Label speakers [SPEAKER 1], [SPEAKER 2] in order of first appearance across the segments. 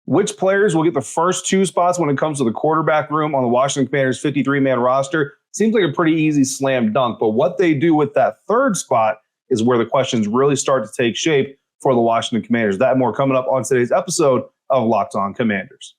[SPEAKER 1] Which players will get the first two spots when it comes to the quarterback room on the Washington Commanders 53-man roster? Seems like a pretty easy slam dunk, but what they do with that third spot is where the questions really start to take shape for the Washington Commanders. That and more coming up on today's episode of Locked On Commanders.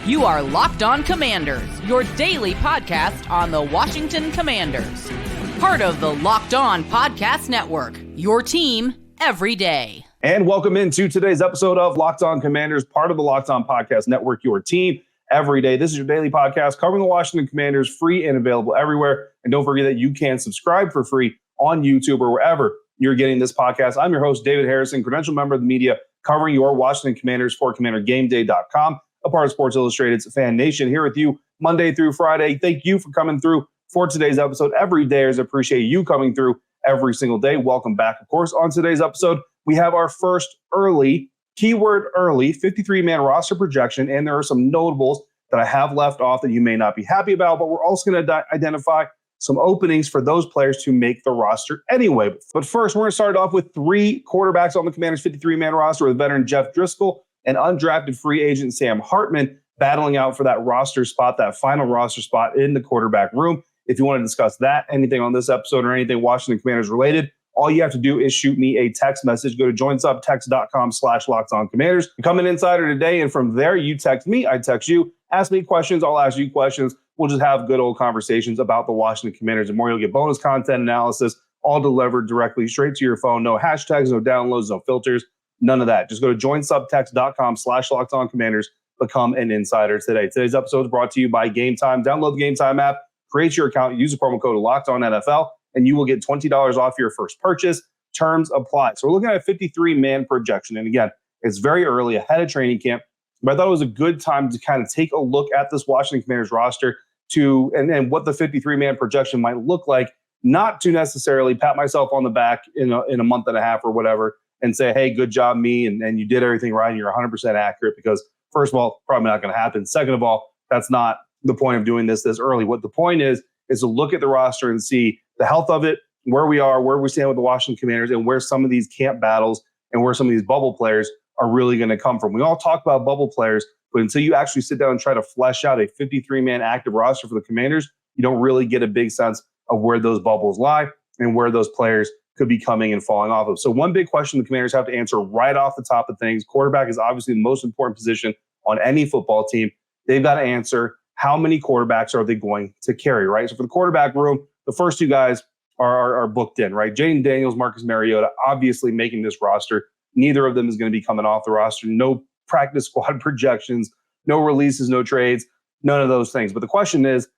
[SPEAKER 2] You are Locked On Commanders, your daily podcast on the Washington Commanders. Part of the Locked On Podcast Network, your team every day.
[SPEAKER 1] And welcome into today's episode of Locked On Commanders, part of the Locked On Podcast Network, your team every day. This is your daily podcast covering the Washington Commanders, free and available everywhere. And don't forget that you can subscribe for free on YouTube or wherever you're getting this podcast. I'm your host, David Harrison, credential member of the media covering your Washington Commanders for CommanderGameDay.com, a part of Sports Illustrated's FanNation, here with you Monday through Friday. Thank you for coming through for today's episode. Every day, I appreciate you coming through every single day. Welcome back. Of course, on today's episode, we have our first early, keyword early, 53-man roster projection, and there are some notables that I have left off that you may not be happy about, but we're also going to identify some openings for those players to make the roster anyway. But first, we're going to start off with three quarterbacks on the Commanders 53-man roster, with veteran Jeff Driscoll and undrafted free agent Sam Hartman battling out for that roster spot, that final roster spot in the quarterback room. If you want to discuss that, anything on this episode or anything Washington Commanders related, all you have to do is shoot me a text message. Go to joinsubtext.com/LockedOnCommanders. Become an insider today, and from there, you text me, I text you. Ask me questions, I'll ask you questions. We'll just have good old conversations about the Washington Commanders. And more, you'll get bonus content analysis, all delivered directly straight to your phone. No hashtags, no downloads, no filters, none of that. Just go to joinsubtext.com/LockedOnCommanders. Become an insider today. Today's episode is brought to you by Game Time. Download the Game Time app. Create your account, use the promo code LOCKEDONNFL, and you will get $20 off your first purchase. Terms apply. So we're looking at a 53-man projection. And again, it's very early, ahead of training camp, but I thought it was a good time to kind of take a look at this Washington Commanders roster and what the 53-man projection might look like, not to necessarily pat myself on the back in a month and a half or whatever and say, hey, good job, me, and you did everything right and you're 100% accurate, because first of all, probably not going to happen. Second of all, that's not the point of doing this early. What the point is to look at the roster and see the health of it, where we are, where we stand with the Washington Commanders, and where some of these camp battles and where some of these bubble players are really going to come from. We all talk about bubble players, but until you actually sit down and try to flesh out a 53-man active roster for the Commanders, you don't really get a big sense of where those bubbles lie and where those players could be coming and falling off of. So one big question the Commanders have to answer right off the top of things. Quarterback is obviously the most important position on any football team. They've got to answer, how many quarterbacks are they going to carry, right? So for the quarterback room, the first two guys are booked in, right? Jayden Daniels, Marcus Mariota, obviously making this roster. Neither of them is going to be coming off the roster. No practice squad projections, no releases, no trades, none of those things. But the question is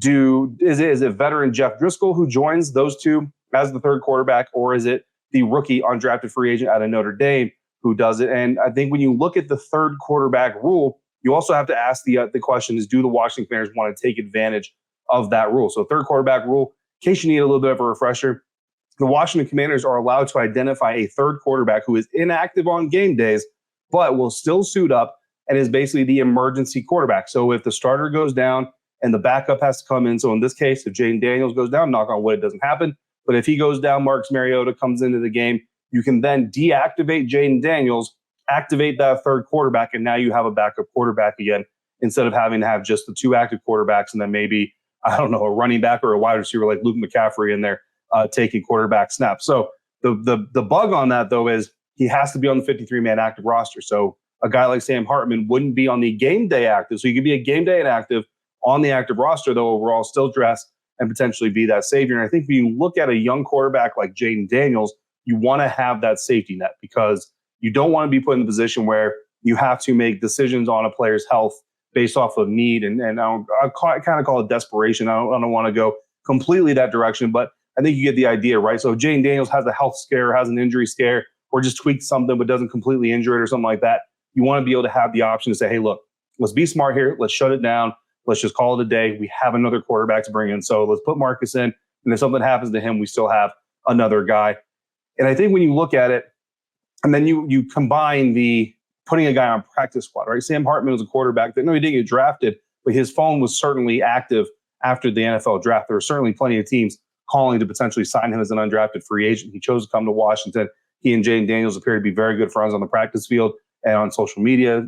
[SPEAKER 1] it veteran Jeff Driscoll who joins those two as the third quarterback, or is it the rookie undrafted free agent out of Notre Dame who does it? And I think when you look at the third quarterback rule, you also have to ask the question is, do the Washington Commanders want to take advantage of that rule? So third quarterback rule, in case you need a little bit of a refresher, the Washington Commanders are allowed to identify a third quarterback who is inactive on game days, but will still suit up and is basically the emergency quarterback. So if the starter goes down and the backup has to come in, so in this case, if Jayden Daniels goes down, knock on wood, it doesn't happen. But if he goes down, Marcus Mariota comes into the game, you can then deactivate Jayden Daniels, activate that third quarterback, and now you have a backup quarterback again, instead of having to have just the two active quarterbacks and then maybe, I don't know, a running back or a wide receiver like Luke McCaffrey in there taking quarterback snaps. So the bug on that, though, is he has to be on the 53-man active roster. So a guy like Sam Hartman wouldn't be on the game day active. So you could be a game day inactive on the active roster, though overall still dress and potentially be that savior. And I think when you look at a young quarterback like Jayden Daniels, you want to have that safety net, because you don't want to be put in the position where you have to make decisions on a player's health based off of need. And I kind of call it desperation. I don't want to go completely that direction, but I think you get the idea, right? So if Jayden Daniels has a health scare, has an injury scare, or just tweaked something but doesn't completely injure it or something like that, you want to be able to have the option to say, hey, look, let's be smart here. Let's shut it down. Let's just call it a day. We have another quarterback to bring in. So let's put Marcus in. And if something happens to him, we still have another guy. And I think when you look at it, and then you combine the putting a guy on practice squad, right? Sam Hartman was a quarterback that, no, he didn't get drafted, but his phone was certainly active after the NFL draft. There were certainly plenty of teams calling to potentially sign him as an undrafted free agent. He chose to come to Washington. He and Jayden Daniels appear to be very good friends on the practice field and on social media.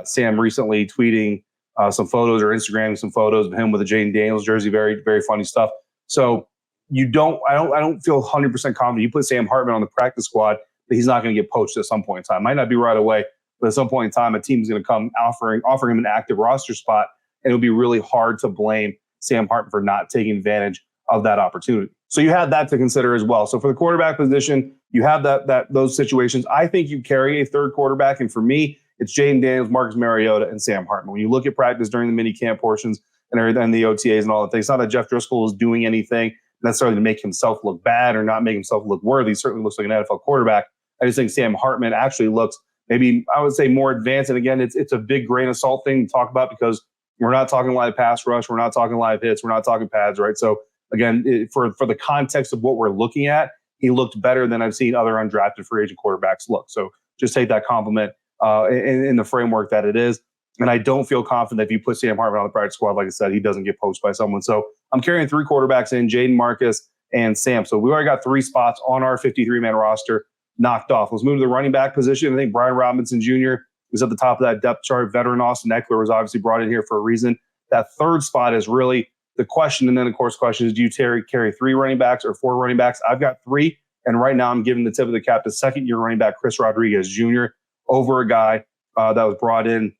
[SPEAKER 1] Sam recently tweeting some photos or Instagramming some photos of him with a Jayden Daniels jersey. Very, very funny stuff. So I don't feel 100% confident. You put Sam Hartman on the practice squad, but he's not going to get poached at some point in time. Might not be right away, but at some point in time, a team's going to come offering him an active roster spot, and it'll be really hard to blame Sam Hartman for not taking advantage of that opportunity. So you have that to consider as well. So for the quarterback position, you have those situations. I think you carry a third quarterback, and for me, it's Jayden Daniels, Marcus Mariota, and Sam Hartman. When you look at practice during the mini camp portions and the OTAs and all that things, it's not that Jeff Driscoll is doing anything necessarily to make himself look bad or not make himself look worthy. He certainly looks like an NFL quarterback. I just think Sam Hartman actually looks maybe, I would say, more advanced. And again, it's a big grain of salt thing to talk about because we're not talking live pass rush. We're not talking live hits. We're not talking pads, right? So again, for the context of what we're looking at, he looked better than I've seen other undrafted free agent quarterbacks look. So just take that compliment in the framework that it is. And I don't feel confident that if you put Sam Hartman on the practice squad, like I said, he doesn't get poached by someone. So I'm carrying three quarterbacks in, Jayden, Marcus, and Sam. So we already got three spots on our 53-man roster knocked off. Let's move to the running back position. I think Brian Robinson Jr. is at the top of that depth chart. Veteran Austin Eckler was obviously brought in here for a reason. That third spot is really the question. And then, of course, question is, do you carry three running backs or four running backs? I've got three. And right now I'm giving the tip of the cap to second-year running back Chris Rodriguez Jr. over a guy that was brought in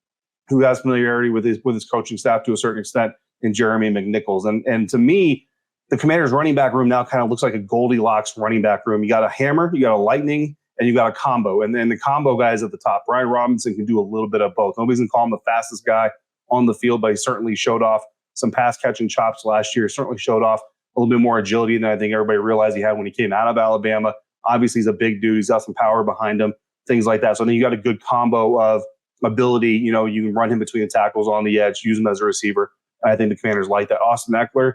[SPEAKER 1] who has familiarity with his coaching staff to a certain extent in Jeremy McNichols. And to me, the Commanders' running back room now kind of looks like a Goldilocks running back room. You got a hammer, you got a lightning, and you got a combo. And then the combo guy is at the top. Brian Robinson can do a little bit of both. Nobody's going to call him the fastest guy on the field, but he certainly showed off some pass catching chops last year, certainly showed off a little bit more agility than I think everybody realized he had when he came out of Alabama. Obviously, he's a big dude. He's got some power behind him, things like that. So I think you got a good combo of ability. You can run him between the tackles on the edge, use him as a receiver. And I think the Commanders like that. Austin Eckler,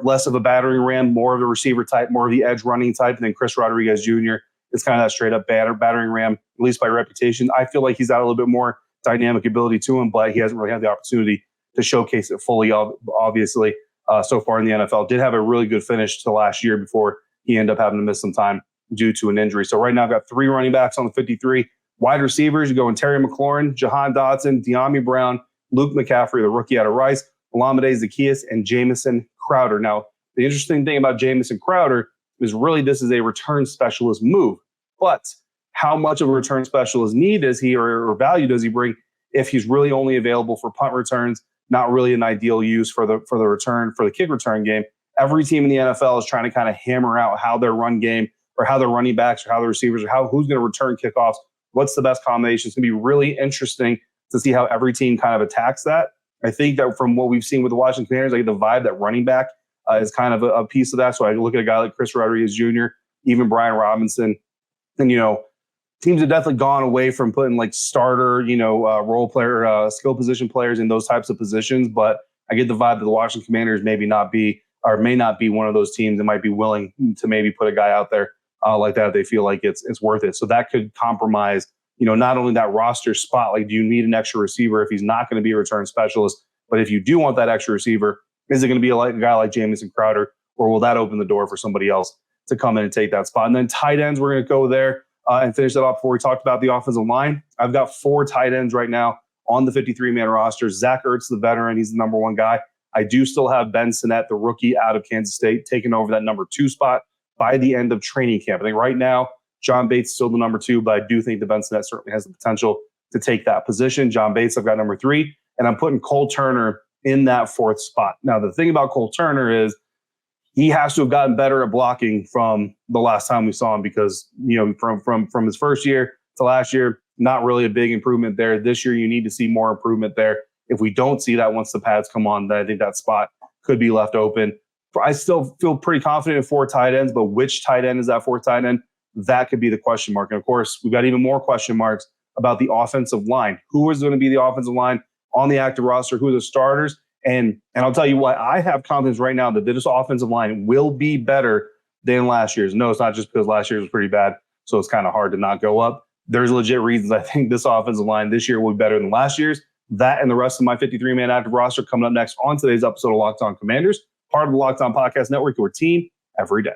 [SPEAKER 1] less of a battering ram, more of a receiver type, more of the edge running type. And then Chris Rodriguez Jr. is kind of that straight up battering ram, at least by reputation. I feel like he's got a little bit more dynamic ability to him, but he hasn't really had the opportunity to showcase it fully, obviously, so far in the NFL. Did have a really good finish to last year before he ended up having to miss some time due to an injury. So right now I've got three running backs on the 53. Wide receivers, you go in Terry McLaurin, Jahan Dotson, De'Ami Brown, Luke McCaffrey, the rookie out of Rice, Olamide Zaccheaus, and Jamison Crowder. Now, the interesting thing about Jamison Crowder is really this is a return specialist move. But how much of a return specialist need is he or value does he bring if he's really only available for punt returns, not really an ideal use for the kick return game? Every team in the NFL is trying to kind of hammer out how their run game or how their running backs or how the receivers or who's going to return kickoffs. What's the best combination? It's going to be really interesting to see how every team kind of attacks that. I think that from what we've seen with the Washington Commanders, I get the vibe that running back is kind of a piece of that. So I look at a guy like Chris Rodriguez Jr., even Brian Robinson, and, teams have definitely gone away from putting like starter, role player, skill position players in those types of positions. But I get the vibe that the Washington Commanders may not be one of those teams that might be willing to maybe put a guy out there like that if they feel like it's worth it. So that could compromise, not only that roster spot, like do you need an extra receiver if he's not going to be a return specialist, but if you do want that extra receiver, is it going to be a guy like Jamison Crowder, or will that open the door for somebody else to come in and take that spot? And then tight ends, we're going to go there and finish that off before we talked about the offensive line. I've got four tight ends right now on the 53-man roster. Zach Ertz, the veteran, he's the number one guy. I do still have Ben Sinnett, the rookie out of Kansas State, taking over that number two spot by the end of training camp. I think right now, John Bates is still the number two, but I do think that Ben Sinnett certainly has the potential to take that position. John Bates, I've got number three, and I'm putting Cole Turner in that fourth spot. Now, the thing about Cole Turner is he has to have gotten better at blocking from the last time we saw him because, from his first year to last year, not really a big improvement there. This year, you need to see more improvement there. If we don't see that once the pads come on, then I think that spot could be left open. I still feel pretty confident in four tight ends, but which tight end is that fourth tight end? That could be the question mark. And of course, we've got even more question marks about the offensive line. Who is going to be the offensive line on the active roster? Who are the starters? And I'll tell you what, I have confidence right now that this offensive line will be better than last year's. No, it's not just because last year was pretty bad, so it's kind of hard to not go up. There's legit reasons I think this offensive line this year will be better than last year's. That and the rest of my 53-man active roster coming up next on today's episode of Locked On Commanders. part of the Locked On Podcast Network, your team every day.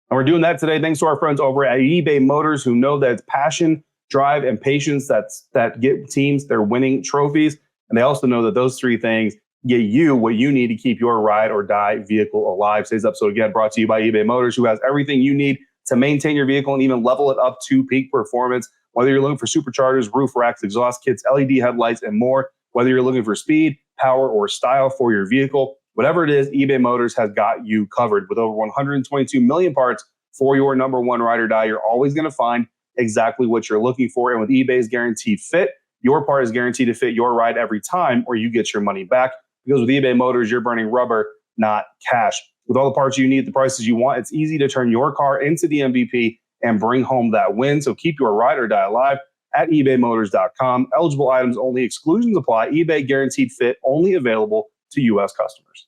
[SPEAKER 1] And we're doing that today thanks to our friends over at eBay Motors, who know that it's passion, drive, and patience that get teams their winning trophies. And they also know that those three things get you what you need to keep your ride or die vehicle alive. Today's episode, again, brought to you by eBay Motors, who has everything you need to maintain your vehicle and even level it up to peak performance. Whether you're looking for superchargers, roof racks, exhaust kits, LED headlights, and more, whether you're looking for speed, power, or style for your vehicle, whatever it is, eBay Motors has got you covered. With over 122 million parts for your number one ride or die, you're always going to find exactly what you're looking for. And with eBay's guaranteed fit, your part is guaranteed to fit your ride every time, or you get your money back. Because with eBay Motors, you're burning rubber, not cash. With all the parts you need, the prices you want, it's easy to turn your car into the MVP and bring home that win. So keep your ride or die alive at ebaymotors.com. Eligible items only, exclusions apply. eBay guaranteed fit, only available to U.S. customers.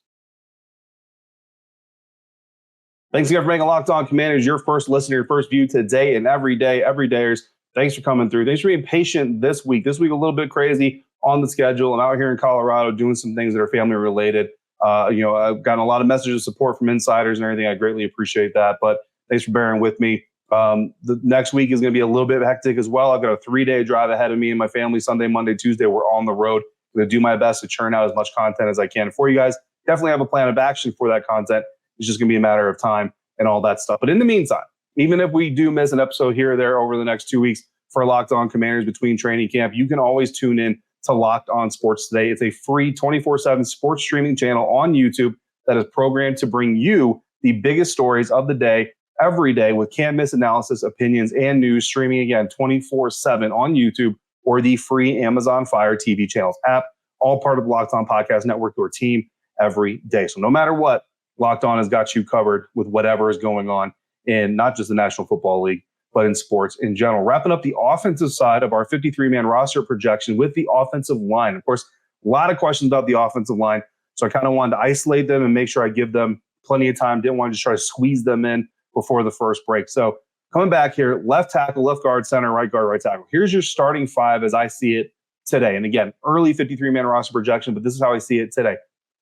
[SPEAKER 1] Thanks again for making Locked On Commanders your first listener, your first view today and every day, everydayers. Thanks for coming through. Thanks for being patient this week. This week, a little bit crazy on the schedule. I'm out here in Colorado doing some things that are family related. I've gotten a lot of messages of support from insiders and everything. I greatly appreciate that. But thanks for bearing with me. The next week is going to be a little bit hectic as well. I've got a 3-day drive ahead of me and my family. Sunday, Monday, Tuesday, we're on the road. I'm going to do my best to churn out as much content as I can for you guys. Definitely have a plan of action for that content. It's just going to be a matter of time and all that stuff. But in the meantime, even if we do miss an episode here or there over the next 2 weeks for Locked On Commanders between training camp, you can always tune in to Locked On Sports Today. It's a free 24/7 sports streaming channel on YouTube that is programmed to bring you the biggest stories of the day every day with can't-miss analysis, opinions, and news, streaming again 24/7 on YouTube or the free Amazon Fire TV channels app, all part of the Locked On Podcast Network, your team every day. So no matter what, Locked On has got you covered with whatever is going on in not just the National Football League, but in sports in general. Wrapping up the offensive side of our 53-man roster projection with the offensive line. Of course, a lot of questions about the offensive line, so I kind of wanted to isolate them and make sure I give them plenty of time. Didn't want to just try to squeeze them in before the first break. So coming back here, left tackle, left guard, center, right guard, right tackle. Here's your starting five as I see it today. And again, early 53-man roster projection, but this is how I see it today.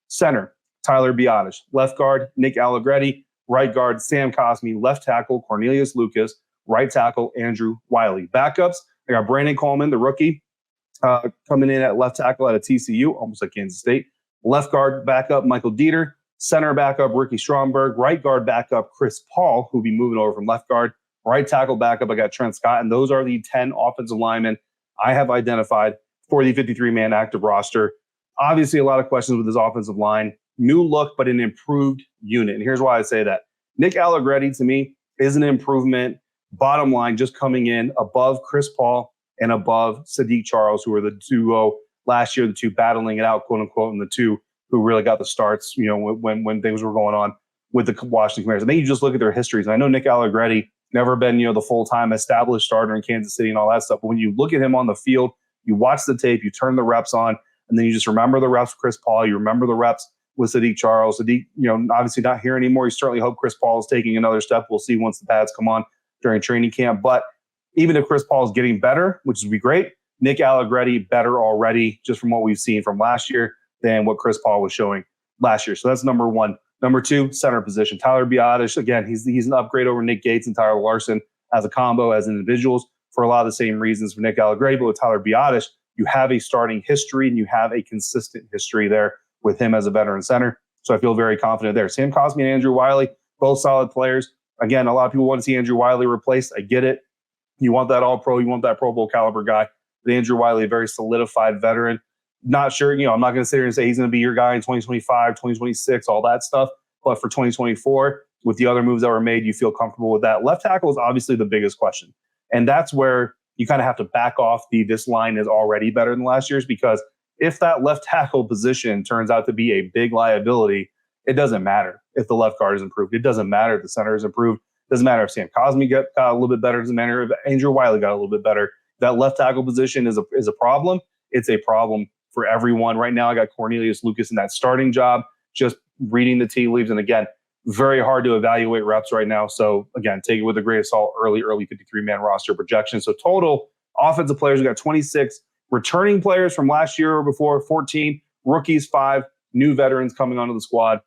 [SPEAKER 1] Center, Tyler Biadasz. Left guard, Nick Allegretti. Right guard, Sam Cosmi. Left tackle, Cornelius Lucas. Right tackle, Andrew Wiley. Backups, I got Brandon Coleman, the rookie, coming in at left tackle at a TCU, almost like Kansas State. Left guard backup, Michael Dieter. Center backup, Ricky Stromberg. Right guard backup, Chris Paul, who'll be moving over from left guard. Right tackle backup, I got Trent Scott. And those are the 10 offensive linemen I have identified for the 53-man active roster. Obviously, a lot of questions with this offensive line. New look, but an improved unit. And here's why I say that. Nick Allegretti, to me, is an improvement. Bottom line, just coming in above Chris Paul and above Sadiq Charles, who were the duo last year, the two battling it out, quote unquote, and the two who really got the starts, when things were going on with the Washington Commanders. I think you just look at their histories. And I know Nick Allegretti never been, the full-time established starter in Kansas City and all that stuff. But when you look at him on the field, you watch the tape, you turn the reps on, and then you just remember the reps with Chris Paul. You remember the reps with Sadiq Charles. Sadiq, obviously not here anymore. You certainly hope Chris Paul is taking another step. We'll see once the pads come on during training camp. But even if Chris Paul is getting better, which would be great, Nick Allegretti better already just from what we've seen from last year than what Chris Paul was showing last year. So that's number one. Number two, center position. Tyler Biadasz, again, he's an upgrade over Nick Gates and Tyler Larson as a combo, as individuals, for a lot of the same reasons for Nick Allegretti. But with Tyler Biadasz, you have a starting history and you have a consistent history there with him as a veteran center. So I feel very confident there. Sam Cosmi and Andrew Wiley, both solid players. Again, a lot of people want to see Andrew Wiley replaced. I get it. You want that all-pro. You want that Pro Bowl caliber guy. But Andrew Wiley, a very solidified veteran. Not sure, I'm not going to sit here and say he's going to be your guy in 2025, 2026, all that stuff. But for 2024, with the other moves that were made, you feel comfortable with that. Left tackle is obviously the biggest question. And that's where you kind of have to back off this line is already better than last year's, because if that left tackle position turns out to be a big liability, it doesn't matter if the left guard is improved. It doesn't matter if the center is improved. It doesn't matter if Sam Cosmi got a little bit better. It doesn't matter if Andrew Wiley got a little bit better. That left tackle position is a problem. It's a problem for everyone. Right now, I got Cornelius Lucas in that starting job, just reading the tea leaves. And again, very hard to evaluate reps right now. So again, take it with a grain of salt, early 53-man roster projection. So total offensive players, we got 26 returning players from last year or before, 14 Rookies, 5. New veterans coming onto the squad,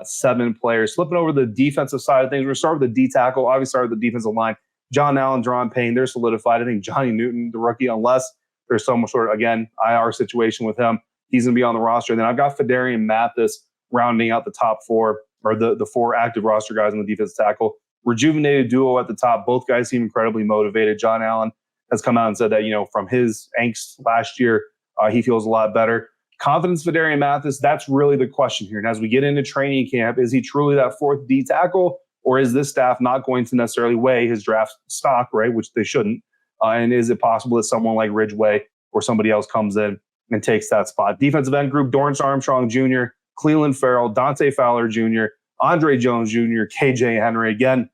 [SPEAKER 1] 7 players. Flipping over the defensive side of things, we're going to start with the D tackle. Obviously, start with the defensive line. John Allen, Deron Payne, they're solidified. I think Johnny Newton, the rookie, unless there's some sort of, again, IR situation with him, he's going to be on the roster. And then I've got Fedarian Mathis rounding out the top 4, or the 4 active roster guys on the defensive tackle. Rejuvenated duo at the top. Both guys seem incredibly motivated. John Allen has come out and said that, from his angst last year, he feels a lot better. Confidence for Fedarian Mathis, that's really the question here. And as we get into training camp, is he truly that 4th D tackle, or is this staff not going to necessarily weigh his draft stock, right, which they shouldn't? And is it possible that someone like Ridgeway or somebody else comes in and takes that spot? Defensive end group, Dorrance Armstrong Jr., Cleveland Farrell, Dante Fowler Jr., Andre Jones Jr., KJ Henry. Again,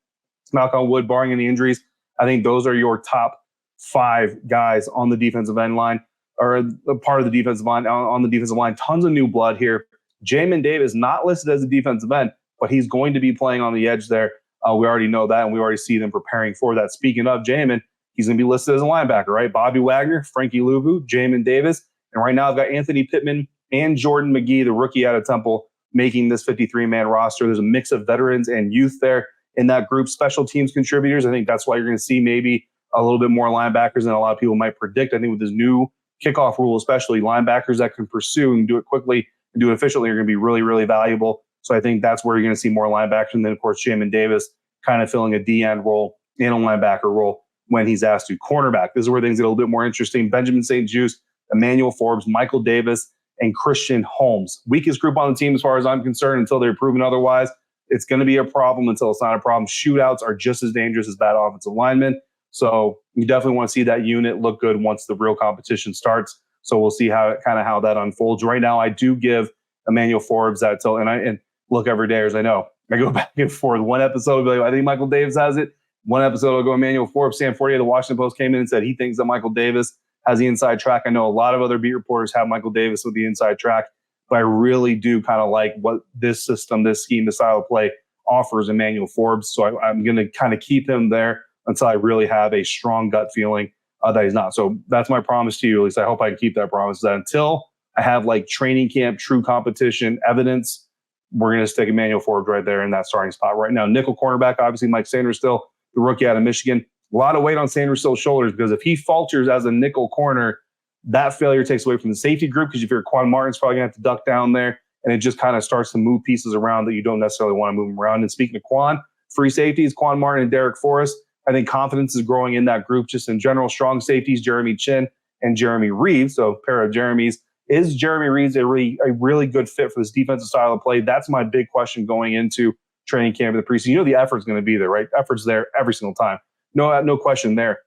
[SPEAKER 1] knock on wood, barring any injuries, I think those are your top 5 guys on the defensive end line, or a part of the defensive line, on the defensive line. Tons of new blood here. Jamin Davis, not listed as a defensive end, but he's going to be playing on the edge there. We already know that, and we already see them preparing for that. Speaking of Jamin, he's going to be listed as a linebacker, right? Bobby Wagner, Frankie Luvu, Jamin Davis. And right now I've got Anthony Pittman and Jordan McGee, the rookie out of Temple, making this 53-man roster. There's a mix of veterans and youth there in that group. Special teams contributors, I think that's why you're going to see maybe a little bit more linebackers than a lot of people might predict. I think with this new kickoff rule, especially, linebackers that can pursue and do it quickly and do it efficiently are going to be really, really valuable. So I think that's where you're going to see more linebackers. And then, of course, Jamin Davis kind of filling a D-end role and a linebacker role when he's asked to. Cornerback, this is where things get a little bit more interesting. Benjamin St-Juste, Emmanuel Forbes, Michael Davis, and Christian Holmes. Weakest group on the team as far as I'm concerned until they're proven otherwise. It's going to be a problem until it's not a problem. Shootouts are just as dangerous as bad offensive linemen. So you definitely want to see that unit look good once the real competition starts. So we'll see how that unfolds. Right now, I do give Emmanuel Forbes that till, and look, every day, as I know, I go back and forth. One episode, I'll be like, I think Michael Davis has it. One episode, I'll go Emmanuel Forbes. Sam Fortier, the Washington Post, came in and said he thinks that Michael Davis has the inside track. I know a lot of other beat reporters have Michael Davis with the inside track, but I really do kind of like what this system, this scheme, this style of play offers Emmanuel Forbes. So I'm going to kind of keep him there until I really have a strong gut feeling that he's not. So that's my promise to you. At least I hope I can keep that promise, that until I have like training camp, true competition, evidence, we're going to stick Emmanuel Forbes right there in that starting spot right now. Nickel cornerback, obviously Mike Sanders still, the rookie out of Michigan. A lot of weight on Sanders' shoulders, because if he falters as a nickel corner, that failure takes away from the safety group, because if you're Quan Martin's probably going to have to duck down there, and it just kind of starts to move pieces around that you don't necessarily want to move them around. And speaking of Quan, free safeties, Quan Martin and Derek Forrest, I think confidence is growing in that group just in general. Strong safeties, Jeremy Chin and Jeremy Reeves, so a pair of Jeremys. Is Jeremy Reeves a really good fit for this defensive style of play? That's my big question going into training camp in the preseason. You know the effort's going to be there, right? Effort's there every single time. No question there.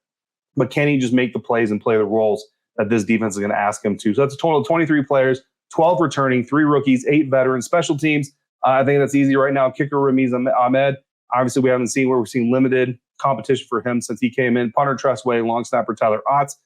[SPEAKER 1] But can he just make the plays and play the roles that this defense is going to ask him to? So that's a total of 23 players, 12 returning, 3 rookies, 8 veterans. Special teams, I think that's easy right now. Kicker Ramiz Ahmed. Obviously, we've seen limited competition for him since he came in. Punter Tressway, long snapper Tyler Otts.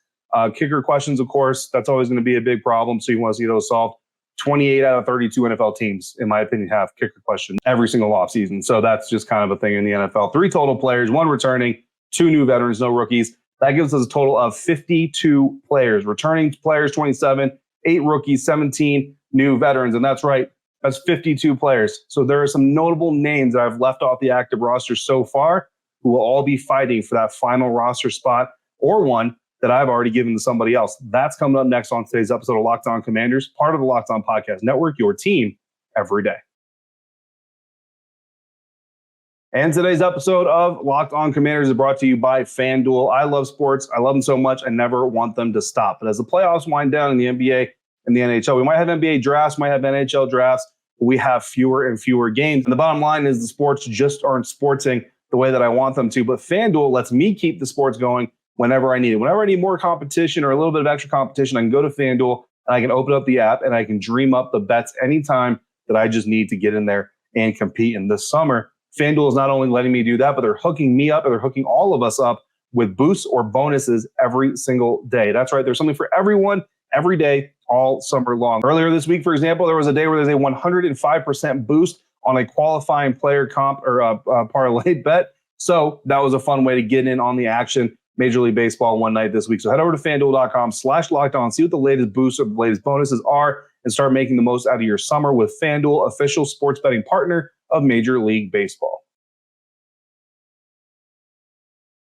[SPEAKER 1] Kicker questions, of course, that's always going to be a big problem. So you want to see those solved. 28 out of 32 NFL teams, in my opinion, have kicker questions every single offseason. So that's just kind of a thing in the NFL. 3 total players, 1 returning, 2 new veterans, no rookies. That gives us a total of 52 players. Returning players, 27, 8 rookies, 17 new veterans. And that's right, that's 52 players. So there are some notable names that I've left off the active roster so far who will all be fighting for that final roster spot, or one that I've already given to somebody else. That's coming up next on today's episode of Locked On Commanders, part of the Locked On Podcast Network, your team every day. And today's episode of Locked On Commanders is brought to you by FanDuel. I love sports. I love them so much. I never want them to stop. But as the playoffs wind down in the NBA and the NHL, we might have NBA drafts, might have NHL drafts, but we have fewer and fewer games. And the bottom line is the sports just aren't sporting the way that I want them to. But FanDuel lets me keep the sports going whenever I need it. Whenever I need more competition or a little bit of extra competition, I can go to FanDuel and I can open up the app and I can dream up the bets anytime that I just need to get in there and compete. And this summer, FanDuel is not only letting me do that, but they're hooking me up, and they're hooking all of us up with boosts or bonuses every single day. That's right. There's something for everyone every day, all summer long. Earlier this week, for example, there was a day where there's a 105% boost on a qualifying player comp or parlay bet. So that was a fun way to get in on the action Major League Baseball one night this week. So head over to FanDuel.com/lockedon, see what the latest boosts or the latest bonuses are, and start making the most out of your summer with FanDuel, official sports betting partner of Major League Baseball.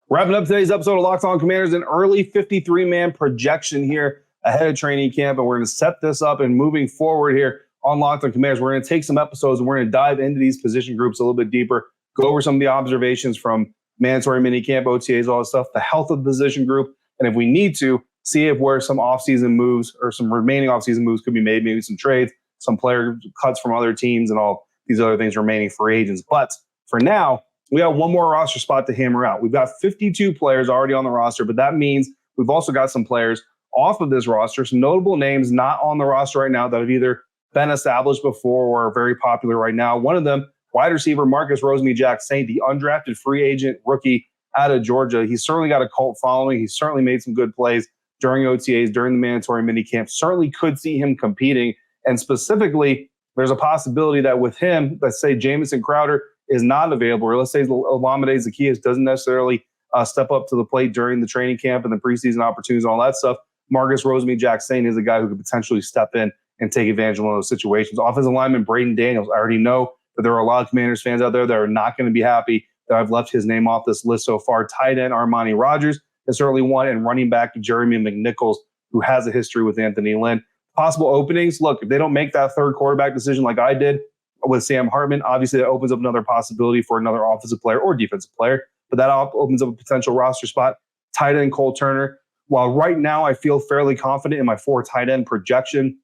[SPEAKER 1] Wrapping up today's episode of Locked On Commanders, an early 53-man projection here ahead of training camp, and we're going to set this up and moving forward here on Locked On Commanders. We're going to take some episodes and we're going to dive into these position groups a little bit deeper, go over some of the observations from mandatory minicamp, OTAs, all that stuff, the health of the position group, and if we need to, see if where some offseason moves or some remaining offseason moves could be made, maybe some trades, some player cuts from other teams, and all these other things remaining for agents. But for now, we have one more roster spot to hammer out. We've got 52 players already on the roster, but that means we've also got some players off of this roster, some notable names not on the roster right now that have either been established before or are very popular right now. One of them, wide receiver Marcus Rosemy-Jacksaint, the undrafted free agent rookie out of Georgia. He's certainly got a cult following. He's certainly made some good plays during OTAs, during the mandatory minicamp. Certainly could see him competing. And specifically, there's a possibility that with him, let's say Jamison Crowder is not available, or let's say Olamide Zaccheaus doesn't necessarily step up to the plate during the training camp and the preseason opportunities and all that stuff. Marcus Rosemy-Jacksaint is a guy who could potentially step in and take advantage of one of those situations. Offensive lineman Braden Daniels, I already know that there are a lot of Commanders fans out there that are not going to be happy that I've left his name off this list so far. Tight end Armani Rogers is certainly one, and running back Jeremy McNichols, who has a history with Anthony Lynn. Possible openings, look, if they don't make that third quarterback decision like I did with Sam Hartman, obviously that opens up another possibility for another offensive player or defensive player, but that opens up a potential roster spot. Tight end Cole Turner. While right now I feel fairly confident in my 4 tight end projection,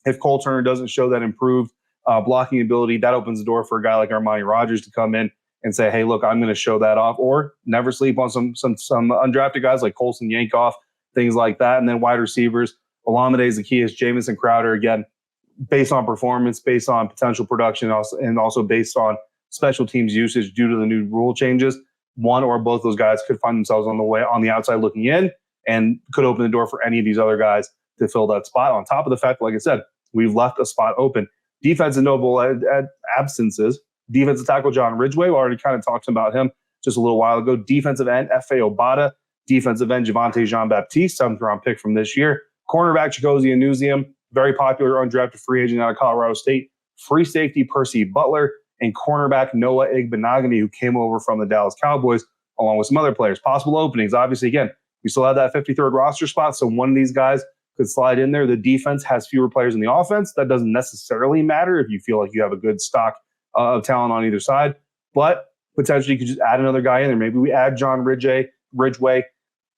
[SPEAKER 1] if Cole Turner doesn't show that improved blocking ability, that opens the door for a guy like Armani Rogers to come in and say, hey, look, I'm going to show that off. Or never sleep on some undrafted guys like Colson Yankoff, things like that. And then wide receivers, Olamide Zaccheaus, Jamison Crowder, again, based on performance, based on potential production, and also based on special teams usage due to the new rule changes. One or both those guys could find themselves on the outside looking in, and could open the door for any of these other guys to fill that spot. On top of the fact, like I said, we've left a spot open. Defensive notable absences. Defensive tackle John Ridgeway, we already kind of talked about him just a little while ago. Defensive end F.A. Obata. Defensive end Javonte Jean-Baptiste, 7th-round pick from this year. Cornerback Chigozie Anuzium, very popular undrafted free agent out of Colorado State. Free safety Percy Butler, and cornerback Noah Igbenogany, who came over from the Dallas Cowboys, along with some other players. Possible openings, obviously, again, we still have that 53rd roster spot, so one of these guys could slide in there. The defense has fewer players in the offense. That doesn't necessarily matter if you feel like you have a good stock of talent on either side, but potentially you could just add another guy in there. Maybe we add John Ridgeway.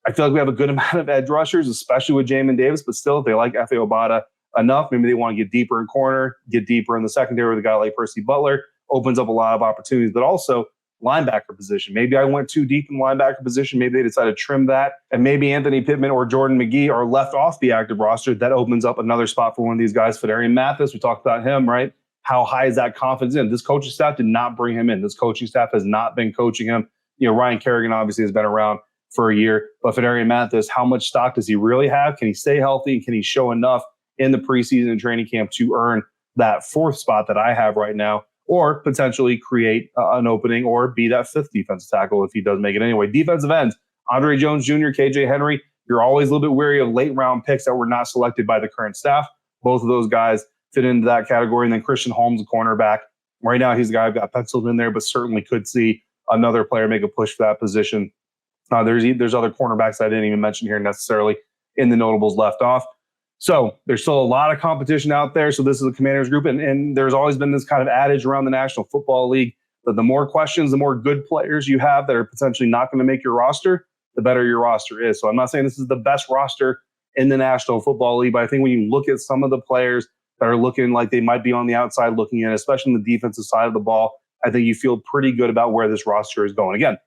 [SPEAKER 1] I feel like we have a good amount of edge rushers, especially with Jamin Davis, but still, if they like F.A. Obata enough, maybe they want to get deeper in corner, get deeper in the secondary with a guy like Percy Butler. Opens up a lot of opportunities, but also linebacker position. Maybe I went too deep in linebacker position. Maybe they decide to trim that, and maybe Anthony Pittman or Jordan McGee are left off the active roster. That opens up another spot for one of these guys. Fedarian Mathis, we talked about him, right? How high is that confidence in? This coaching staff did not bring him in. This coaching staff has not been coaching him. Ryan Kerrigan obviously has been around for a year, but Fedarian Mathis, how much stock does he really have? Can he stay healthy? Can he show enough in the preseason and training camp to earn that 4th spot that I have right now, or potentially create an opening or be that 5th defensive tackle if he does make it anyway? Defensive ends, Andre Jones Jr., KJ Henry. You're always a little bit wary of late round picks that were not selected by the current staff. Both of those guys fit into that category. And then Christian Holmes, a cornerback. Right now, he's the guy I've got penciled in there, but certainly could see another player make a push for that position. There's other cornerbacks I didn't even mention here necessarily in the notables left off. So there's still a lot of competition out there. So this is a Commanders group. And there's always been this kind of adage around the National Football League that the more questions, the more good players you have that are potentially not going to make your roster, the better your roster is. So I'm not saying this is the best roster in the National Football League, but I think when you look at some of the players that are looking like they might be on the outside looking in, especially on the defensive side of the ball, I think you feel pretty good about where this roster is going. Again,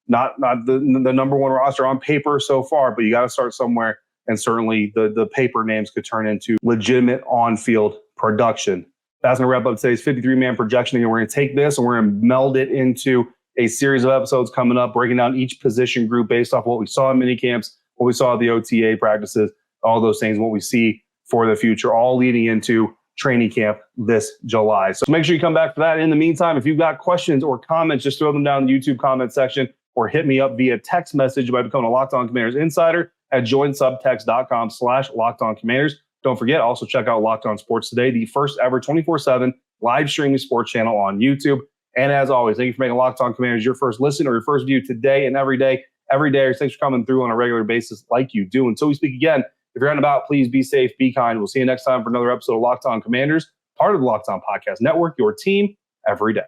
[SPEAKER 1] not the number one roster on paper so far, but you got to start somewhere. And certainly the paper names could turn into legitimate on-field production. That's going to wrap up today's 53-man projection. And we're going to take this and we're going to meld it into a series of episodes coming up, breaking down each position group based off what we saw in minicamps, what we saw at the OTA practices, all those things, what we see for the future, all leading into training camp this July. So make sure you come back for that. In the meantime, if you've got questions or comments, just throw them down in the YouTube comment section, or hit me up via text message by becoming a Locked On Commanders insider at joinsubtext.com/LockedOnCommanders. Don't forget, also check out Locked On Sports Today, the first ever 24/7 live streaming sports channel on YouTube. And as always, thank you for making Locked On Commanders your first listen or your first view today and every day. Thanks for coming through on a regular basis like you do. Until we speak again, if you're out and about, please be safe, be kind. We'll see you next time for another episode of Locked On Commanders, part of the Locked On Podcast Network, your team every day.